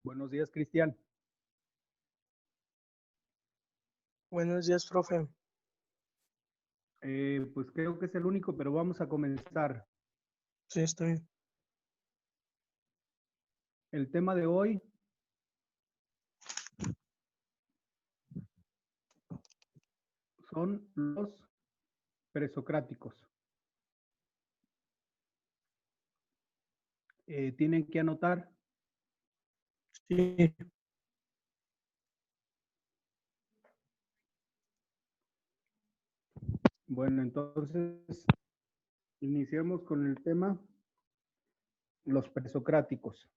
Buenos días, Cristian. Buenos días, profe. Pues creo que es el único, pero vamos a comenzar. Sí, estoy. El tema de hoy son los presocráticos. Tienen que anotar. Sí. Bueno, entonces iniciemos con el tema los presocráticos.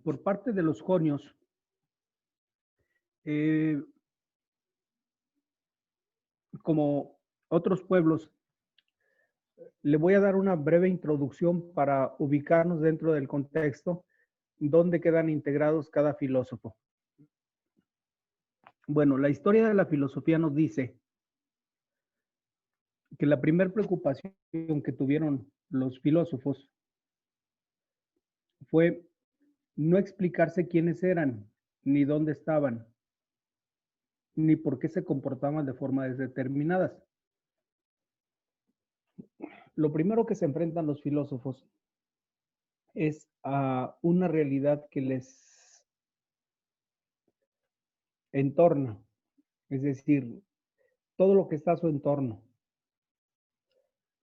Por parte de los jonios, como otros pueblos, le voy a dar una breve introducción para ubicarnos dentro del contexto donde quedan integrados cada filósofo. Bueno, la historia de la filosofía nos dice que la primera preocupación que tuvieron los filósofos fue no explicarse quiénes eran, ni dónde estaban, ni por qué se comportaban de formas determinadas. Lo primero que se enfrentan los filósofos es a una realidad que les entorna, es decir, todo lo que está a su entorno.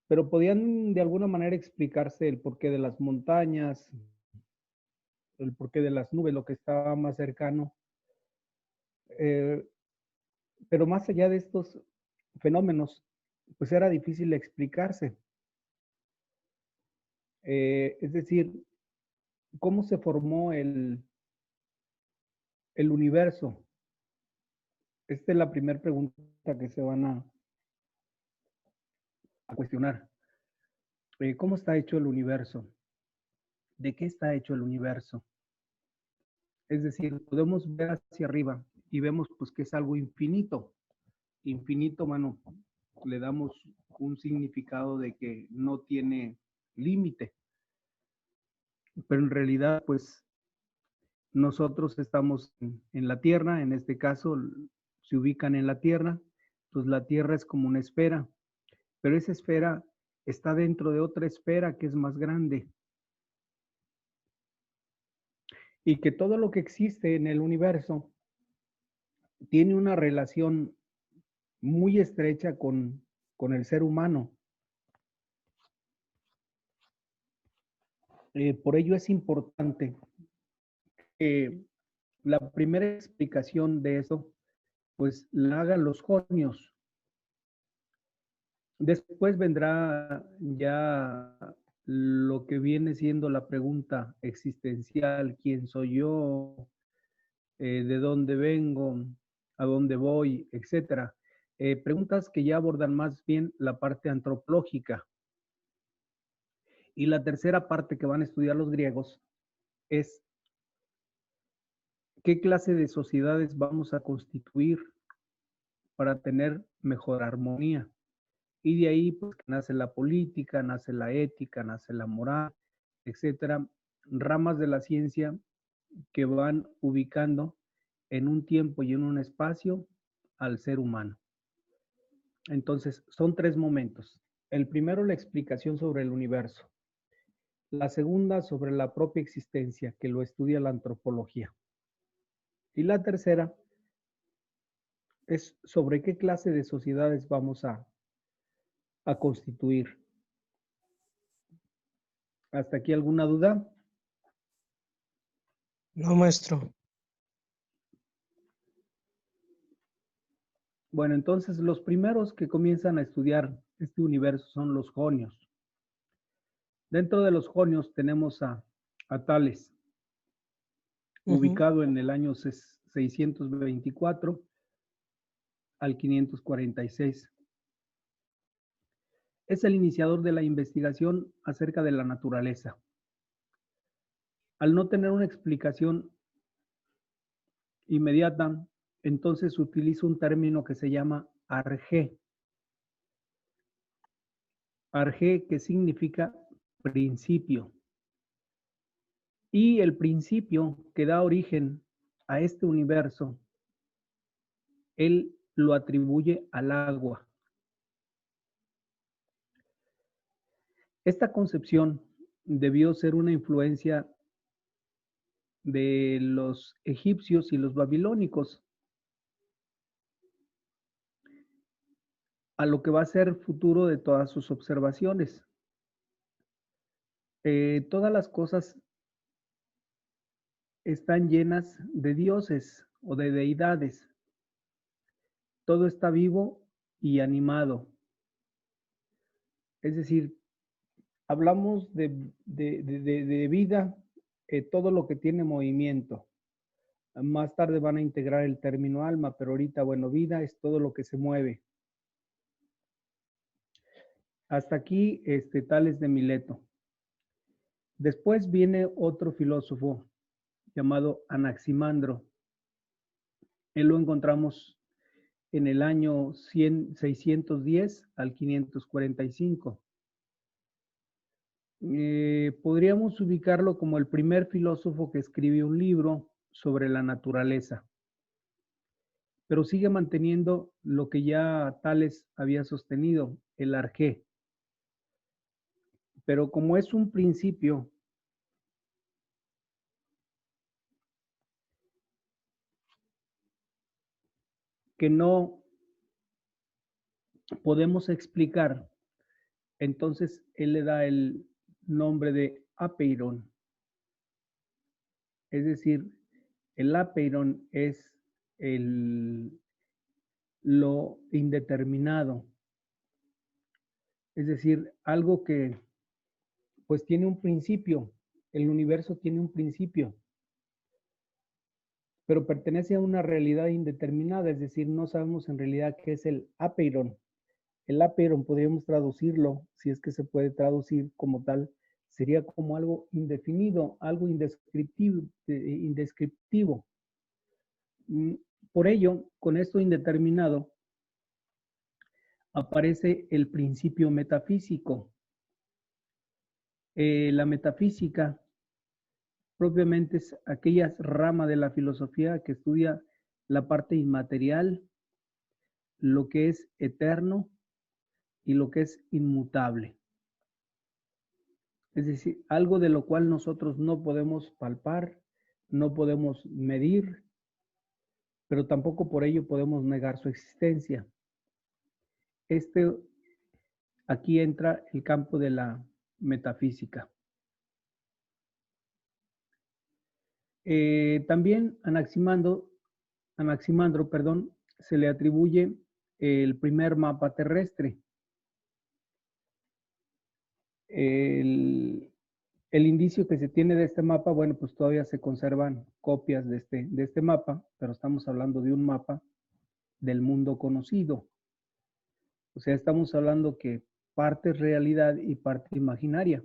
Pero podían de alguna manera explicarse el porqué de las montañas, el porqué de las nubes, lo que estaba más cercano. Pero más allá de estos fenómenos, pues era difícil explicarse. Es decir, ¿cómo se formó el universo? Esta es la primera pregunta que se van a cuestionar. ¿Cómo está hecho el universo? ¿De qué está hecho el universo? Es decir, podemos ver hacia arriba y vemos pues que es algo infinito. Infinito, bueno, le damos un significado de que no tiene límite. Pero en realidad, pues nosotros estamos en la Tierra, en este caso se ubican en la Tierra, pues la Tierra es como una esfera, pero esa esfera está dentro de otra esfera que es más grande. Y que todo lo que existe en el universo tiene una relación muy estrecha con el ser humano. Por ello es importante que la primera explicación de eso, pues la hagan los jonios. Después vendrá ya lo que viene siendo la pregunta existencial: ¿quién soy yo? ¿De dónde vengo? ¿A dónde voy? Etcétera. Preguntas que ya abordan más bien la parte antropológica. Y la tercera parte que van a estudiar los griegos es qué clase de sociedades vamos a constituir para tener mejor armonía. Y de ahí pues nace la política, nace la ética, nace la moral, etcétera, ramas de la ciencia que van ubicando en un tiempo y en un espacio al ser humano. Entonces, son tres momentos. El primero, la explicación sobre el universo. La segunda, sobre la propia existencia, que lo estudia la antropología. Y la tercera es sobre qué clase de sociedades vamos a constituir. ¿Hasta aquí alguna duda? No, maestro. Bueno, entonces los primeros que comienzan a estudiar este universo son los jonios. Dentro de los jonios tenemos a Tales, ubicado en el año 624 al 546. Es el iniciador de la investigación acerca de la naturaleza. Al no tener una explicación inmediata, entonces utiliza un término que se llama arjé. Arjé, que significa principio. Y el principio que da origen a este universo, él lo atribuye al agua. Esta concepción debió ser una influencia de los egipcios y los babilónicos, a lo que va a ser futuro de todas sus observaciones. Todas las cosas están llenas de dioses o de deidades. Todo está vivo y animado. Es decir, hablamos de vida, todo lo que tiene movimiento. Más tarde van a integrar el término alma, pero ahorita, bueno, vida es todo lo que se mueve. Hasta aquí, Tales de Mileto. Después viene otro filósofo llamado Anaximandro. Él lo encontramos en el año 610 al 545. Podríamos ubicarlo como el primer filósofo que escribió un libro sobre la naturaleza, pero sigue manteniendo lo que ya Tales había sostenido, el arjé. Pero como es un principio que no podemos explicar, entonces él le da el nombre de apeiron. Es decir, el apeiron es lo indeterminado. Es decir, algo que pues tiene un principio. El universo tiene un principio, pero pertenece a una realidad indeterminada, es decir, no sabemos en realidad qué es el apeiron. El apeiron podríamos traducirlo, si es que se puede traducir como tal, sería como algo indefinido, algo indescriptivo. Por ello, con esto indeterminado, aparece el principio metafísico. La metafísica propiamente es aquella rama de la filosofía que estudia la parte inmaterial, lo que es eterno y lo que es inmutable. Es decir, algo de lo cual nosotros no podemos palpar, no podemos medir, pero tampoco por ello podemos negar su existencia. Aquí entra el campo de la metafísica. También Anaximandro, se le atribuye el primer mapa terrestre. El indicio que se tiene de este mapa, bueno, pues todavía se conservan copias de este mapa, pero estamos hablando de un mapa del mundo conocido. O sea, estamos hablando que parte es realidad y parte imaginaria.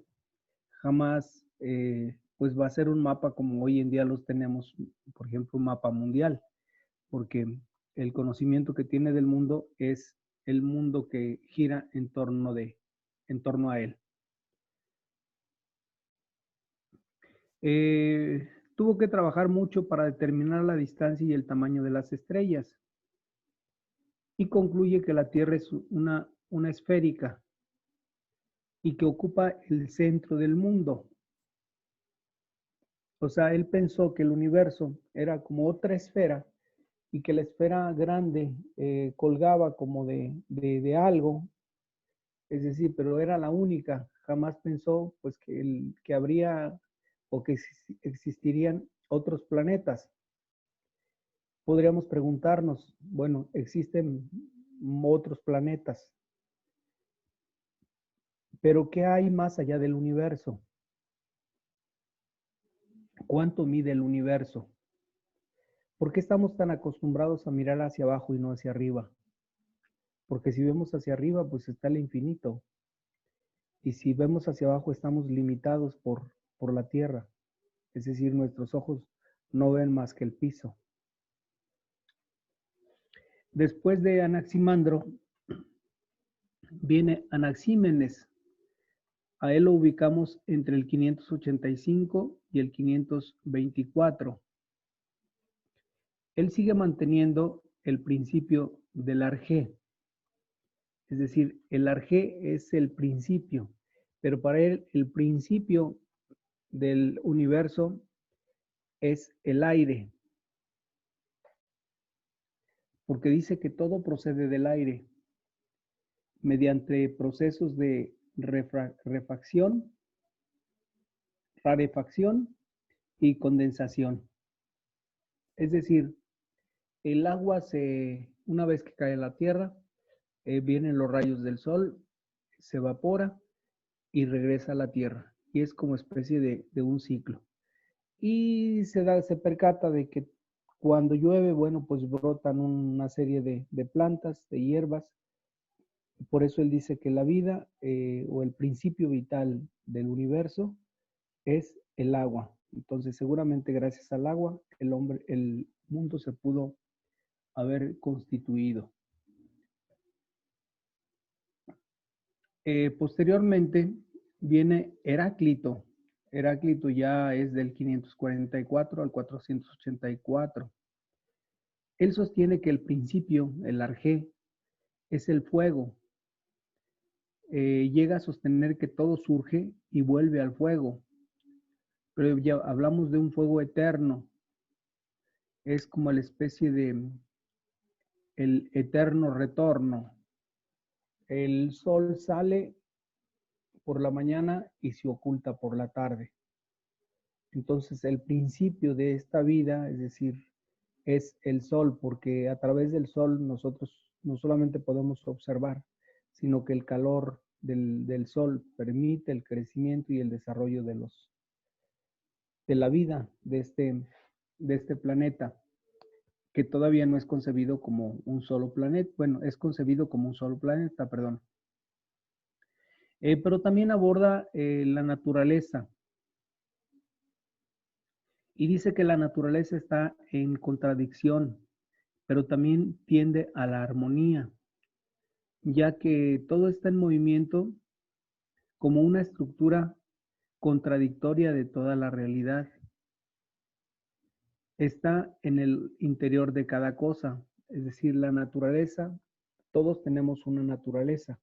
Jamás pues va a ser un mapa como hoy en día los tenemos, por ejemplo, un mapa mundial, porque el conocimiento que tiene del mundo es el mundo que gira en torno a él. Tuvo que trabajar mucho para determinar la distancia y el tamaño de las estrellas y concluye que la Tierra es una esférica y que ocupa el centro del mundo. O sea, él pensó que el universo era como otra esfera y que la esfera grande colgaba como de algo, es decir, pero era la única. Jamás pensó pues que habría o que existirían otros planetas. Podríamos preguntarnos, bueno, existen otros planetas, pero ¿qué hay más allá del universo? ¿Cuánto mide el universo? ¿Por qué estamos tan acostumbrados a mirar hacia abajo y no hacia arriba? Porque si vemos hacia arriba, pues está el infinito. Y si vemos hacia abajo, estamos limitados por la tierra. Es decir, nuestros ojos no ven más que el piso. Después de Anaximandro, viene Anaxímenes. A él lo ubicamos entre el 585 y el 524. Él sigue manteniendo el principio del arjé. Es decir, el arjé es el principio, pero para él el principio del universo es el aire, porque dice que todo procede del aire mediante procesos de refacción, rarefacción y condensación. Es decir, el agua una vez que cae a la tierra, vienen los rayos del sol, se evapora y regresa a la tierra. Y es como especie de un ciclo. Y se percata de que cuando llueve, bueno, pues brotan una serie de plantas, de hierbas. Por eso él dice que la vida o el principio vital del universo es el agua. Entonces, seguramente gracias al agua, el mundo se pudo haber constituido. Posteriormente viene Heráclito. Heráclito ya es del 544 al 484. Él sostiene que el principio, el arjé, es el fuego. Llega a sostener que todo surge y vuelve al fuego. Pero ya hablamos de un fuego eterno. Es como la especie de el eterno retorno. El sol sale por la mañana y se oculta por la tarde. Entonces, el principio de esta vida, es decir, es el sol, porque a través del sol nosotros no solamente podemos observar, sino que el calor del sol permite el crecimiento y el desarrollo de la vida de este planeta, que todavía no es concebido como un solo planeta. Bueno, es concebido como un solo planeta, perdón. Pero también aborda la naturaleza. Y dice que la naturaleza está en contradicción, pero también tiende a la armonía, ya que todo está en movimiento como una estructura contradictoria de toda la realidad. Está en el interior de cada cosa, es decir, la naturaleza, todos tenemos una naturaleza.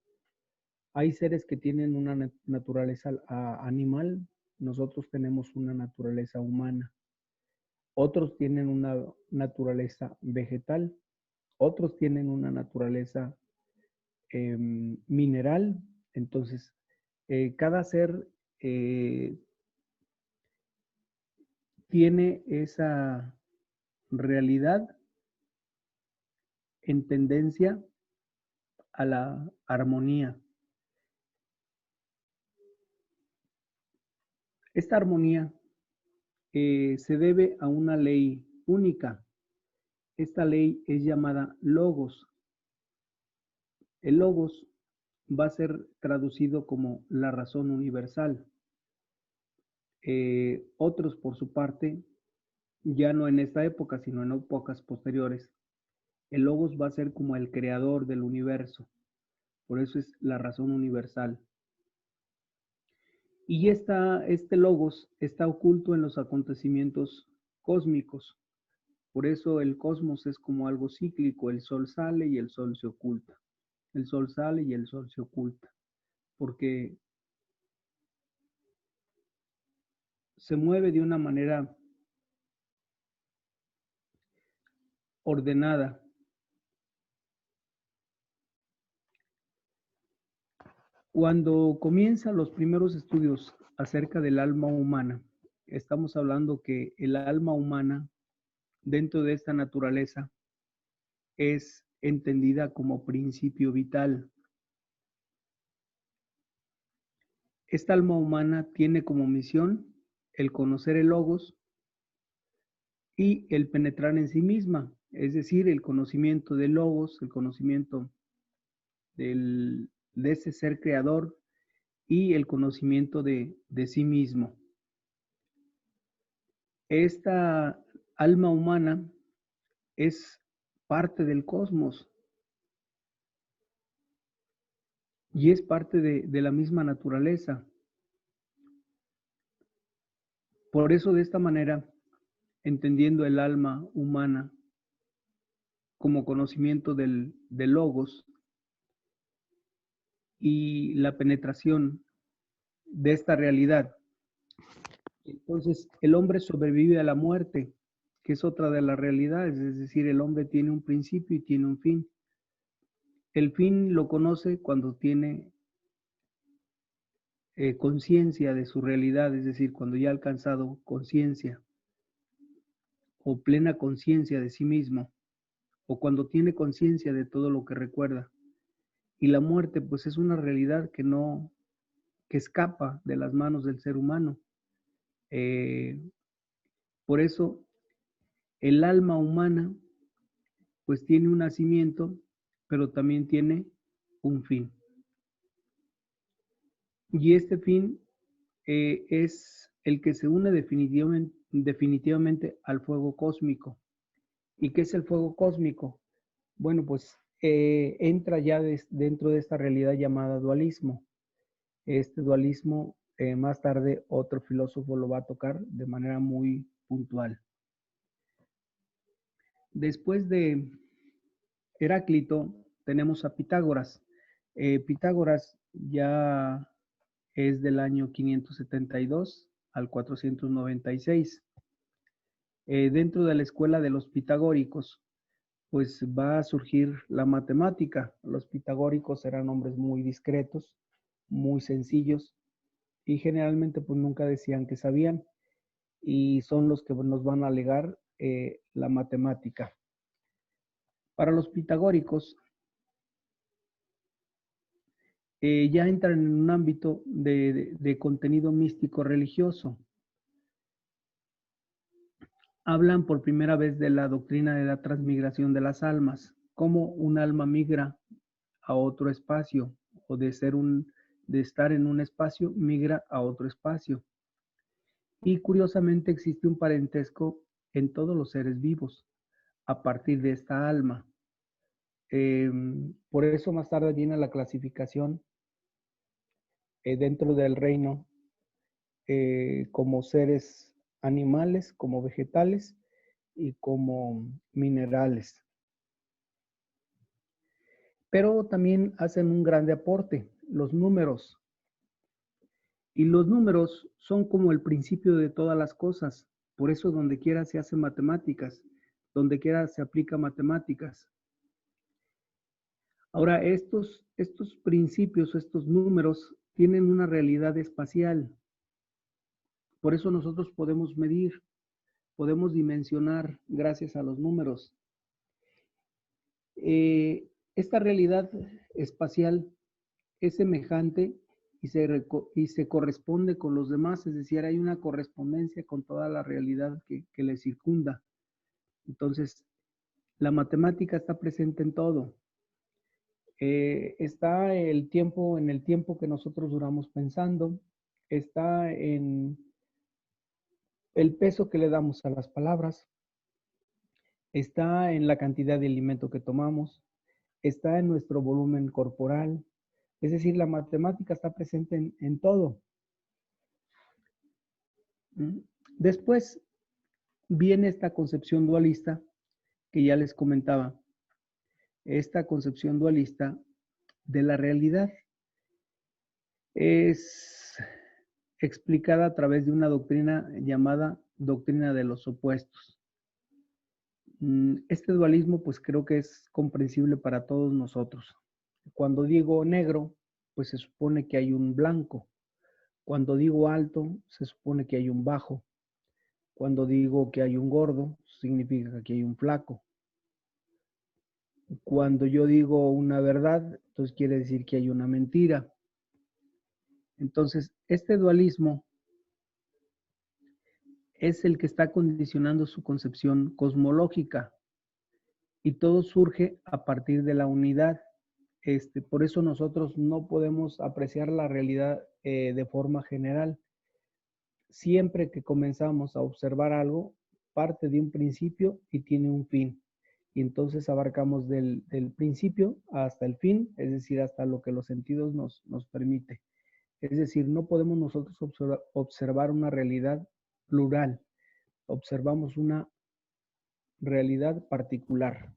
Hay seres que tienen una naturaleza animal, nosotros tenemos una naturaleza humana. Otros tienen una naturaleza vegetal, otros tienen una naturaleza mineral. Entonces, cada ser tiene esa realidad en tendencia a la armonía. Esta armonía se debe a una ley única. Esta ley es llamada logos. El logos va a ser traducido como la razón universal. Otros, por su parte, ya no en esta época, sino en épocas posteriores, el logos va a ser como el creador del universo. Por eso es la razón universal. Y este logos está oculto en los acontecimientos cósmicos. Por eso el cosmos es como algo cíclico. El sol sale y el sol se oculta. El sol sale y el sol se oculta. Porque se mueve de una manera ordenada. Cuando comienzan los primeros estudios acerca del alma humana, estamos hablando que el alma humana dentro de esta naturaleza es entendida como principio vital. Esta alma humana tiene como misión el conocer el logos y el penetrar en sí misma, es decir, el conocimiento del logos, el conocimiento de ese ser creador y el conocimiento de sí mismo. Esta alma humana es parte del cosmos y es parte de la misma naturaleza. Por eso, de esta manera, entendiendo el alma humana como conocimiento del logos y la penetración de esta realidad, entonces el hombre sobrevive a la muerte, que es otra de las realidades, es decir, el hombre tiene un principio y tiene un fin. El fin lo conoce cuando tiene conciencia de su realidad, es decir, cuando ya ha alcanzado conciencia o plena conciencia de sí mismo, o cuando tiene conciencia de todo lo que recuerda. Y la muerte, pues, es una realidad que escapa de las manos del ser humano. Por eso, el alma humana, pues, tiene un nacimiento, pero también tiene un fin. Y este fin es el que se une definitivamente al fuego cósmico. ¿Y qué es el fuego cósmico? Bueno, pues entra ya dentro de esta realidad llamada dualismo. Este dualismo, más tarde otro filósofo lo va a tocar de manera muy puntual. Después de Heráclito tenemos a Pitágoras. Pitágoras ya es del año 572 al 496. Dentro de la escuela de los pitagóricos, pues va a surgir la matemática. Los pitagóricos eran hombres muy discretos, muy sencillos, y generalmente pues nunca decían que sabían, y son los que nos van a alegar la matemática. Para los pitagóricos, ya entran en un ámbito de contenido místico religioso. Hablan por primera vez de la doctrina de la transmigración de las almas, cómo un alma migra a otro espacio, o de estar en un espacio migra a otro espacio. Y curiosamente existe un parentesco en todos los seres vivos a partir de esta alma. Por eso más tarde viene la clasificación dentro del reino como seres animales, como vegetales y como minerales. Pero también hacen un grande aporte, los números. Y los números son como el principio de todas las cosas. Por eso donde quiera se hace matemáticas, donde quiera se aplica matemáticas. Ahora, estos principios, estos números, tienen una realidad espacial. Por eso nosotros podemos medir, podemos dimensionar gracias a los números. Esta realidad espacial es semejante y se corresponde con los demás, es decir, hay una correspondencia con toda la realidad que le circunda. Entonces, la matemática está presente en todo. Está en el tiempo que nosotros duramos pensando, está en el peso que le damos a las palabras, está en la cantidad de alimento que tomamos, está en nuestro volumen corporal. Es decir, la matemática está presente en todo. Después viene esta concepción dualista que ya les comentaba. Esta concepción dualista de la realidad es explicada a través de una doctrina llamada doctrina de los opuestos. Este dualismo pues creo que es comprensible para todos nosotros. Cuando digo negro, pues se supone que hay un blanco. Cuando digo alto, se supone que hay un bajo. Cuando digo que hay un gordo, significa que hay un flaco. Cuando yo digo una verdad, entonces quiere decir que hay una mentira. Entonces, este dualismo es el que está condicionando su concepción cosmológica, y todo surge a partir de la unidad. Por eso nosotros no podemos apreciar la realidad de forma general. Siempre que comenzamos a observar algo, parte de un principio y tiene un fin. Y entonces abarcamos del principio hasta el fin, es decir, hasta lo que los sentidos nos permite. Es decir, no podemos nosotros observar una realidad plural. Observamos una realidad particular.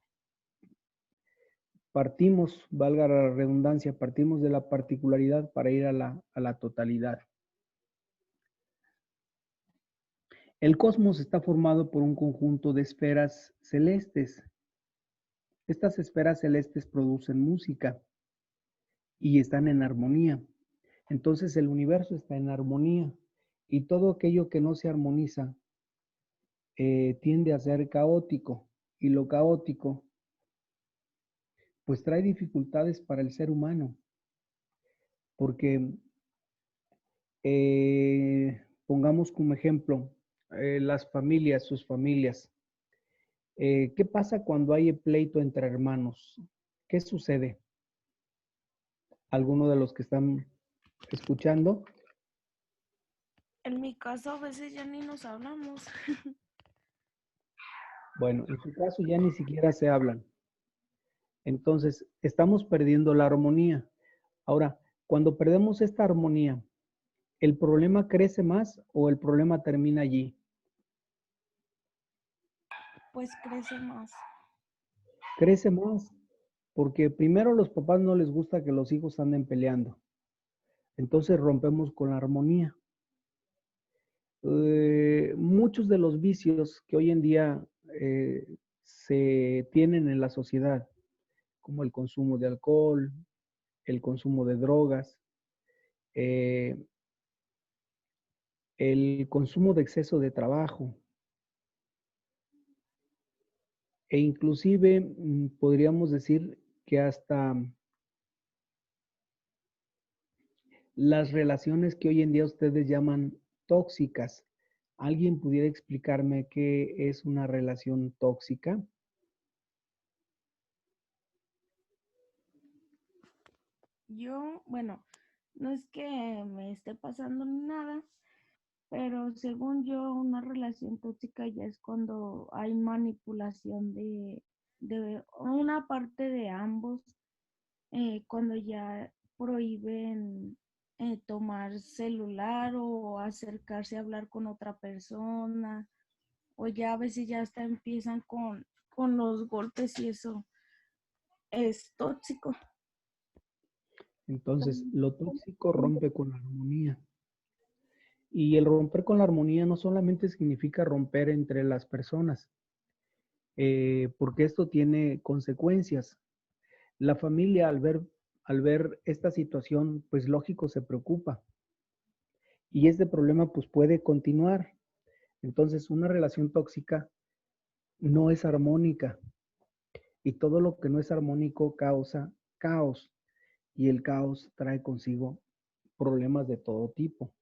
Partimos, valga la redundancia, partimos de la particularidad para ir a la totalidad. El cosmos está formado por un conjunto de esferas celestes. Estas esferas celestes producen música y están en armonía. Entonces el universo está en armonía y todo aquello que no se armoniza tiende a ser caótico, y lo caótico pues trae dificultades para el ser humano, porque pongamos como ejemplo las familias, sus familias. ¿Qué pasa cuando hay pleito entre hermanos? ¿Qué sucede? ¿Alguno de los que están escuchando? En mi caso a veces ya ni nos hablamos. Bueno, en su caso ya ni siquiera se hablan. Entonces, estamos perdiendo la armonía. Ahora, cuando perdemos esta armonía, ¿el problema crece más o el problema termina allí? Pues crece más. Crece más, porque primero a los papás no les gusta que los hijos anden peleando. Entonces rompemos con la armonía. Muchos de los vicios que hoy en día se tienen en la sociedad, como el consumo de alcohol, el consumo de drogas, el consumo de exceso de trabajo, e inclusive podríamos decir que hasta las relaciones que hoy en día ustedes llaman tóxicas. ¿Alguien pudiera explicarme qué es una relación tóxica? Yo, bueno, no es que me esté pasando ni nada, pero según yo, una relación tóxica ya es cuando hay manipulación de una parte de ambos, cuando ya prohíben tomar celular o acercarse a hablar con otra persona, o ya a veces ya hasta empiezan con los golpes y eso es tóxico. Entonces, lo tóxico rompe con la armonía. Y el romper con la armonía no solamente significa romper entre las personas, porque esto tiene consecuencias. La familia al ver esta situación, pues lógico se preocupa. Y este problema pues puede continuar. Entonces, una relación tóxica no es armónica. Y todo lo que no es armónico causa caos. Y el caos trae consigo problemas de todo tipo.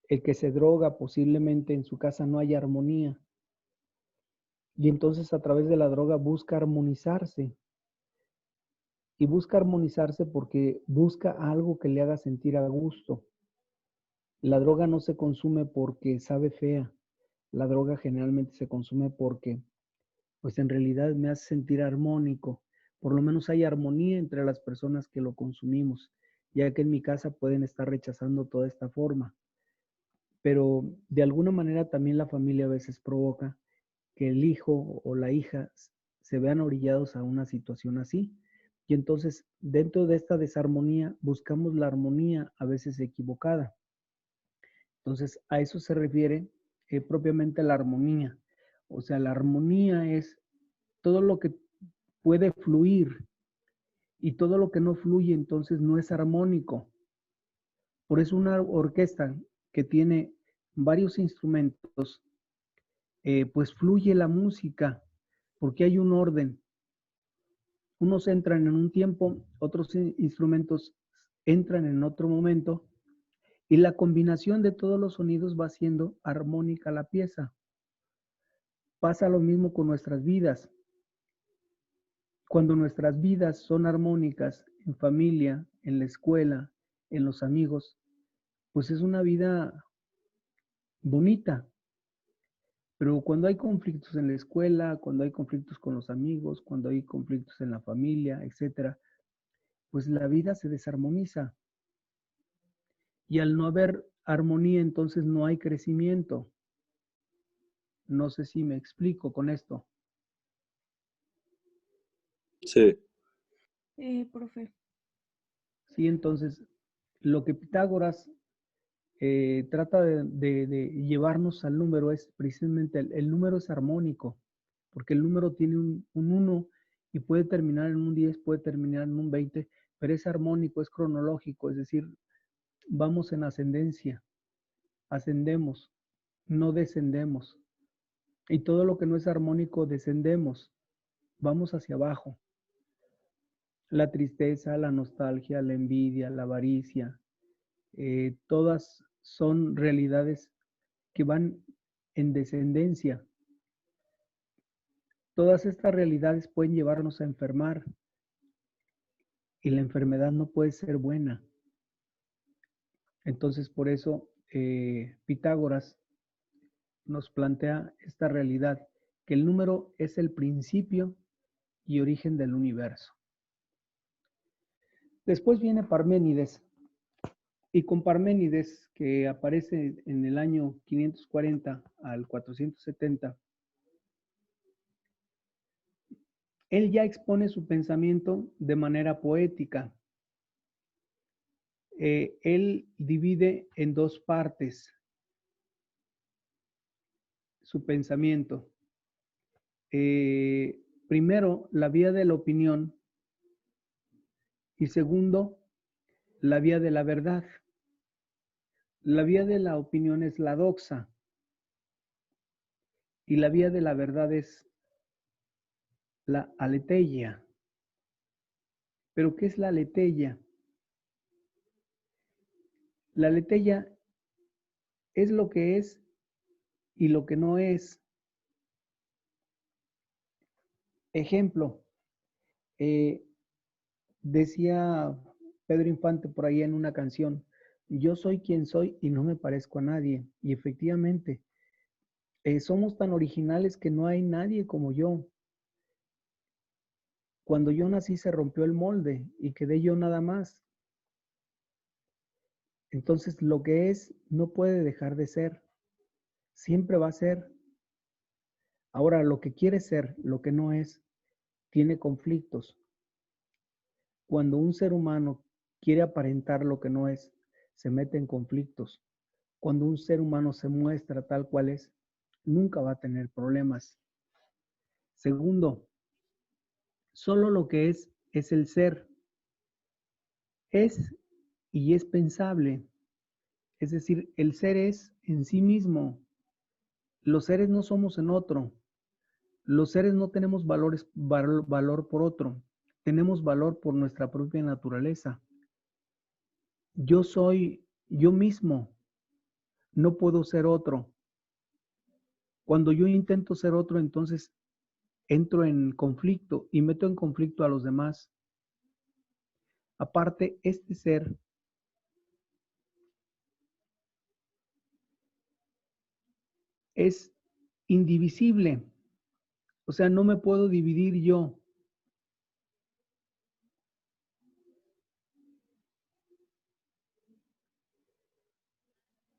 El que se droga, posiblemente en su casa no haya armonía. Y entonces a través de la droga busca armonizarse. Y busca armonizarse porque busca algo que le haga sentir a gusto. La droga no se consume porque sabe fea. La droga generalmente se consume porque, pues en realidad me hace sentir armónico. Por lo menos hay armonía entre las personas que lo consumimos, ya que en mi casa pueden estar rechazando toda esta forma. Pero de alguna manera también la familia a veces provoca que el hijo o la hija se vean orillados a una situación así. Y entonces, dentro de esta desarmonía, buscamos la armonía a veces equivocada. Entonces, a eso se refiere propiamente la armonía. O sea, la armonía es todo lo que puede fluir y todo lo que no fluye, entonces no es armónico. Por eso una orquesta que tiene varios instrumentos, pues fluye la música, porque hay un orden. Unos entran en un tiempo, otros instrumentos entran en otro momento, y la combinación de todos los sonidos va siendo armónica la pieza. Pasa lo mismo con nuestras vidas. Cuando nuestras vidas son armónicas en familia, en la escuela, en los amigos, pues es una vida bonita. Pero cuando hay conflictos en la escuela, cuando hay conflictos con los amigos, cuando hay conflictos en la familia, etcétera, pues la vida se desarmoniza. Y al no haber armonía, entonces no hay crecimiento. No sé si me explico con esto. Sí. Profe. Sí, entonces lo que Pitágoras trata de llevarnos al número es precisamente el número es armónico, porque el número tiene un 1 y puede terminar en un 10, puede terminar en un 20, pero es armónico, es cronológico, es decir, vamos en ascendencia, ascendemos, no descendemos. Y todo lo que no es armónico, descendemos, vamos hacia abajo. La tristeza, la nostalgia, la envidia, la avaricia, todas son realidades que van en descendencia. Todas estas realidades pueden llevarnos a enfermar y la enfermedad no puede ser buena. Entonces, por eso Pitágoras nos plantea esta realidad, que el número es el principio y origen del universo. Después viene Parménides, y con Parménides, que aparece en el año 540 al 470, él ya expone su pensamiento de manera poética. Él divide en dos partes su pensamiento. Primero, la vía de la opinión y segundo, la vía de la verdad. La vía de la opinión es la doxa y la vía de la verdad es la aletheia. ¿Pero qué es la aletheia? La aletheia es lo que es y lo que no es. Ejemplo, decía Pedro Infante por ahí en una canción, yo soy quien soy y no me parezco a nadie. Y efectivamente, somos tan originales que no hay nadie como yo. Cuando yo nací se rompió el molde y quedé yo nada más. Entonces lo que es no puede dejar de ser. Siempre va a ser. Ahora, lo que quiere ser, lo que no es, tiene conflictos. Cuando un ser humano quiere aparentar lo que no es, se mete en conflictos. Cuando un ser humano se muestra tal cual es, nunca va a tener problemas. Segundo, solo lo que es el ser. Es y es pensable. Es decir, el ser es en sí mismo. Los seres no somos en otro. Los seres no tenemos valor por otro. Tenemos valor por nuestra propia naturaleza. Yo soy yo mismo. No puedo ser otro. Cuando yo intento ser otro, entonces entro en conflicto y meto en conflicto a los demás. Aparte, este ser es indivisible. O sea, no me puedo dividir yo.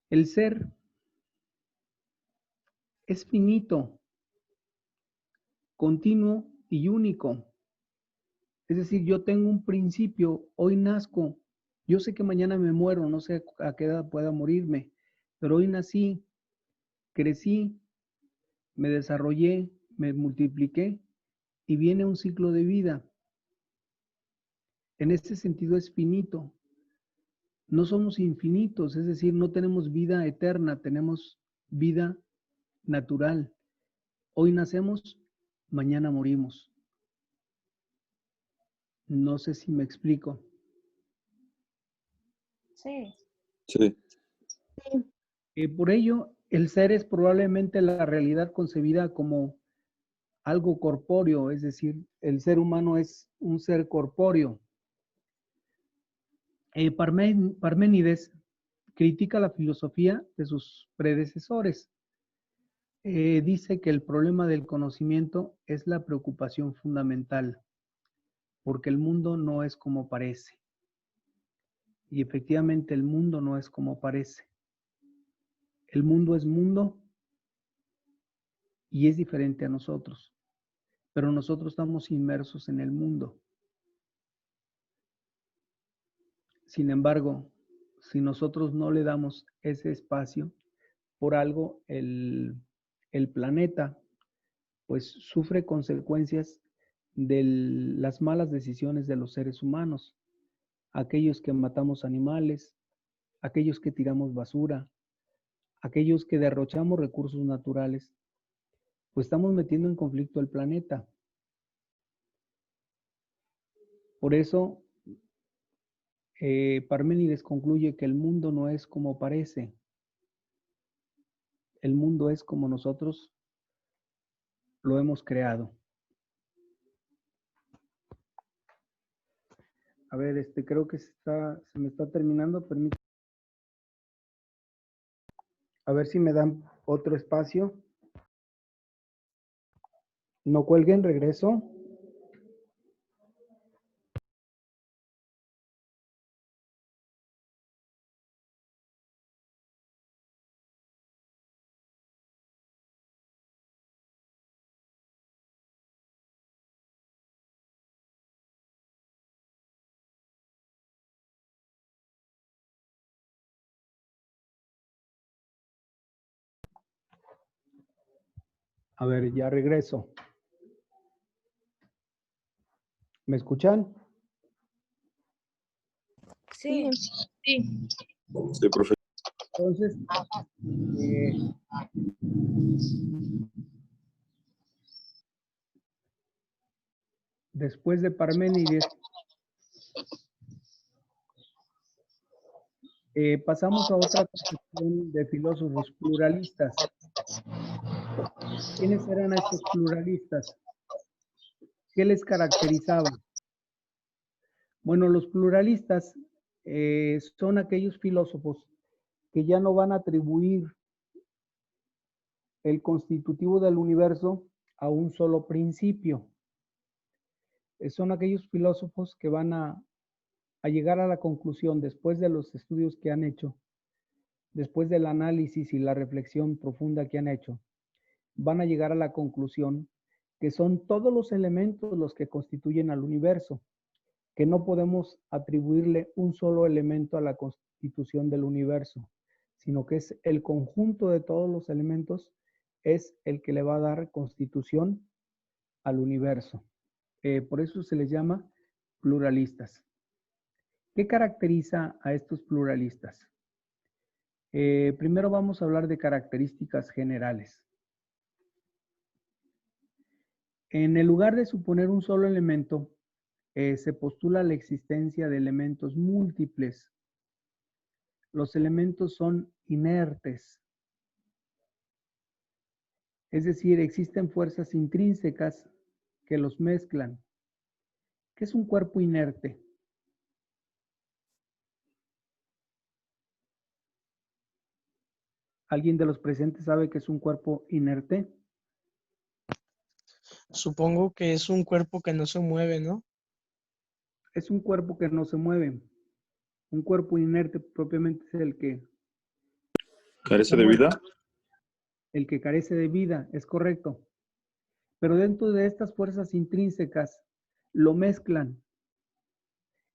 El ser es finito, continuo y único. Es decir, yo tengo un principio, hoy nazco, yo sé que mañana me muero, no sé a qué edad pueda morirme, pero hoy nací, crecí, me desarrollé, me multipliqué y viene un ciclo de vida. En este sentido es finito. No somos infinitos, es decir, no tenemos vida eterna, tenemos vida natural. Hoy nacemos, mañana morimos. No sé si me explico. Sí. Sí. Por ello, el ser es probablemente la realidad concebida como algo corpóreo, es decir, el ser humano es un ser corpóreo. Parménides critica la filosofía de sus predecesores. Dice que el problema del conocimiento es la preocupación fundamental, porque el mundo no es como parece. Y efectivamente el mundo no es como parece. El mundo es mundo y es diferente a nosotros, pero nosotros estamos inmersos en el mundo. Sin embargo, si nosotros no le damos ese espacio, por algo el planeta pues sufre consecuencias de las malas decisiones de los seres humanos, aquellos que matamos animales, aquellos que tiramos basura, aquellos que derrochamos recursos naturales, pues estamos metiendo en conflicto el planeta. Por eso, Parménides concluye que el mundo no es como parece, el mundo es como nosotros lo hemos creado. A ver, creo que se me está terminando, permítame. A ver si me dan otro espacio. No cuelguen, regreso. A ver, ya regreso. ¿Me escuchan? Sí. Sí, profe. Entonces, después de Parménides, pasamos a otra concepción de filósofos pluralistas. ¿Quiénes eran estos pluralistas? ¿Qué les caracterizaba? Bueno, los pluralistas son aquellos filósofos que ya no van a atribuir el constitutivo del universo a un solo principio. Son aquellos filósofos que van a llegar a la conclusión, después de los estudios que han hecho, después del análisis y la reflexión profunda que han hecho, van a llegar a la conclusión que son todos los elementos los que constituyen al universo, que no podemos atribuirle un solo elemento a la constitución del universo, sino que es el conjunto de todos los elementos es el que le va a dar constitución al universo. Por eso se les llama pluralistas. ¿Qué caracteriza a estos pluralistas? Primero vamos a hablar de características generales. En el lugar de suponer un solo elemento, se postula la existencia de elementos múltiples. Los elementos son inertes. Es decir, existen fuerzas intrínsecas que los mezclan. ¿Qué es un cuerpo inerte? ¿Alguien de los presentes sabe qué es un cuerpo inerte? Supongo que es un cuerpo que no se mueve, ¿no? Es un cuerpo que no se mueve. Un cuerpo inerte propiamente es el que ¿Carece de vida? El que carece de vida, es correcto. Pero dentro de estas fuerzas intrínsecas lo mezclan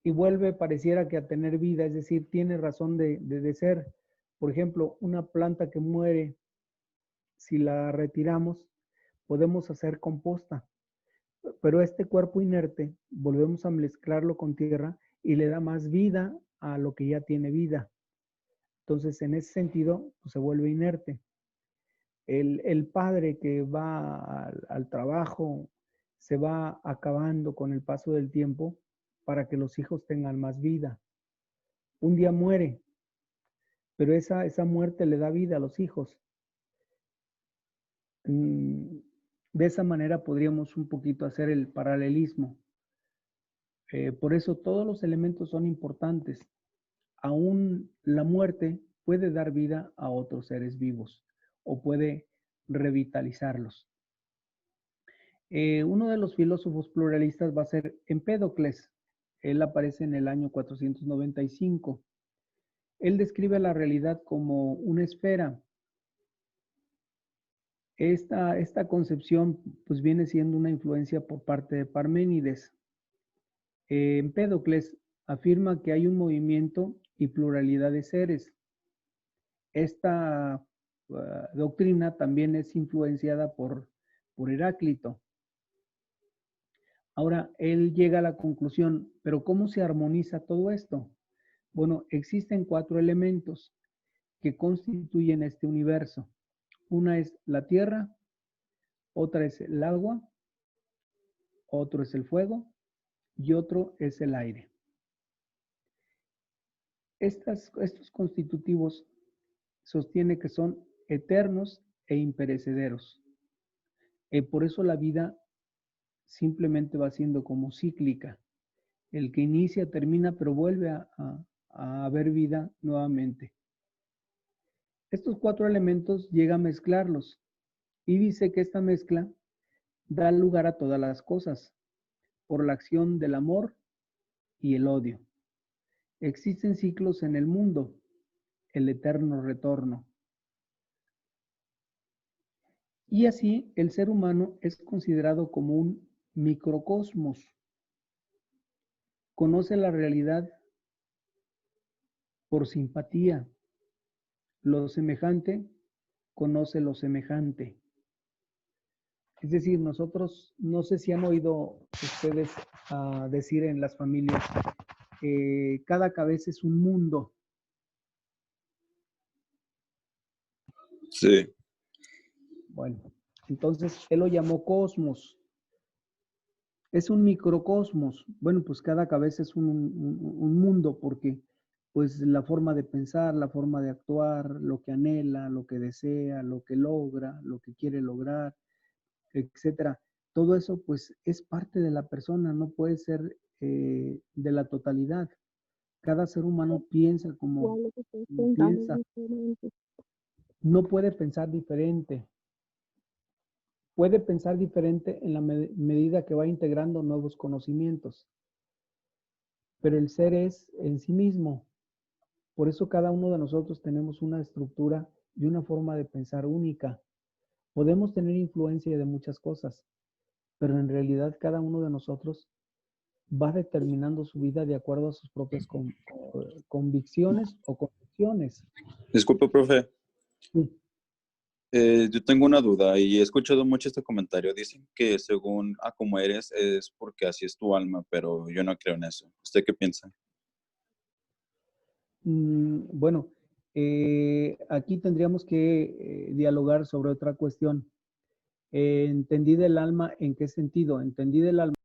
y vuelve, pareciera que a tener vida, es decir, tiene razón de ser. Por ejemplo, una planta que muere, si la retiramos, podemos hacer composta. Pero este cuerpo inerte, volvemos a mezclarlo con tierra y le da más vida a lo que ya tiene vida. Entonces, en ese sentido, pues, se vuelve inerte. El padre que va al trabajo se va acabando con el paso del tiempo para que los hijos tengan más vida. Un día muere, pero esa muerte le da vida a los hijos. De esa manera podríamos un poquito hacer el paralelismo. Por eso todos los elementos son importantes. Aún la muerte puede dar vida a otros seres vivos o puede revitalizarlos. Uno de los filósofos pluralistas va a ser Empédocles. Él aparece en el año 495. Él describe la realidad como una esfera Esta concepción pues viene siendo una influencia por parte de Parménides. Empédocles afirma que hay un movimiento y pluralidad de seres. Esta doctrina también es influenciada por Heráclito. Ahora, él llega a la conclusión, pero ¿cómo se armoniza todo esto? Bueno, existen 4 elementos que constituyen este universo. Una es la tierra, otra es el agua, otro es el fuego y otro es el aire. Estos constitutivos sostiene que son eternos e imperecederos. Por eso la vida simplemente va siendo como cíclica. El que inicia termina, pero vuelve a haber vida nuevamente. Estos 4 elementos llega a mezclarlos y dice que esta mezcla da lugar a todas las cosas por la acción del amor y el odio. Existen ciclos en el mundo, el eterno retorno. Y así el ser humano es considerado como un microcosmos. Conoce la realidad por simpatía. Lo semejante conoce lo semejante. Es decir, nosotros, no sé si han oído ustedes decir en las familias, cada cabeza es un mundo. Sí. Bueno, entonces él lo llamó cosmos. Es un microcosmos. Bueno, pues cada cabeza es un mundo porque pues la forma de pensar, la forma de actuar, lo que anhela, lo que desea, lo que logra, lo que quiere lograr, etcétera. Todo eso pues es parte de la persona, no puede ser de la totalidad. Cada ser humano piensa como piensa. No puede pensar diferente. Puede pensar diferente en la medida que va integrando nuevos conocimientos. Pero el ser es en sí mismo. Por eso cada uno de nosotros tenemos una estructura y una forma de pensar única. Podemos tener influencia de muchas cosas, pero en realidad cada uno de nosotros va determinando su vida de acuerdo a sus propias convicciones o convicciones. Disculpe, profe. Sí. Yo tengo una duda y he escuchado mucho este comentario. Dicen que según a cómo eres es porque así es tu alma, pero yo no creo en eso. ¿Usted qué piensa? Bueno, aquí tendríamos que dialogar sobre otra cuestión. Entendí del alma, ¿en qué sentido? Entendí del alma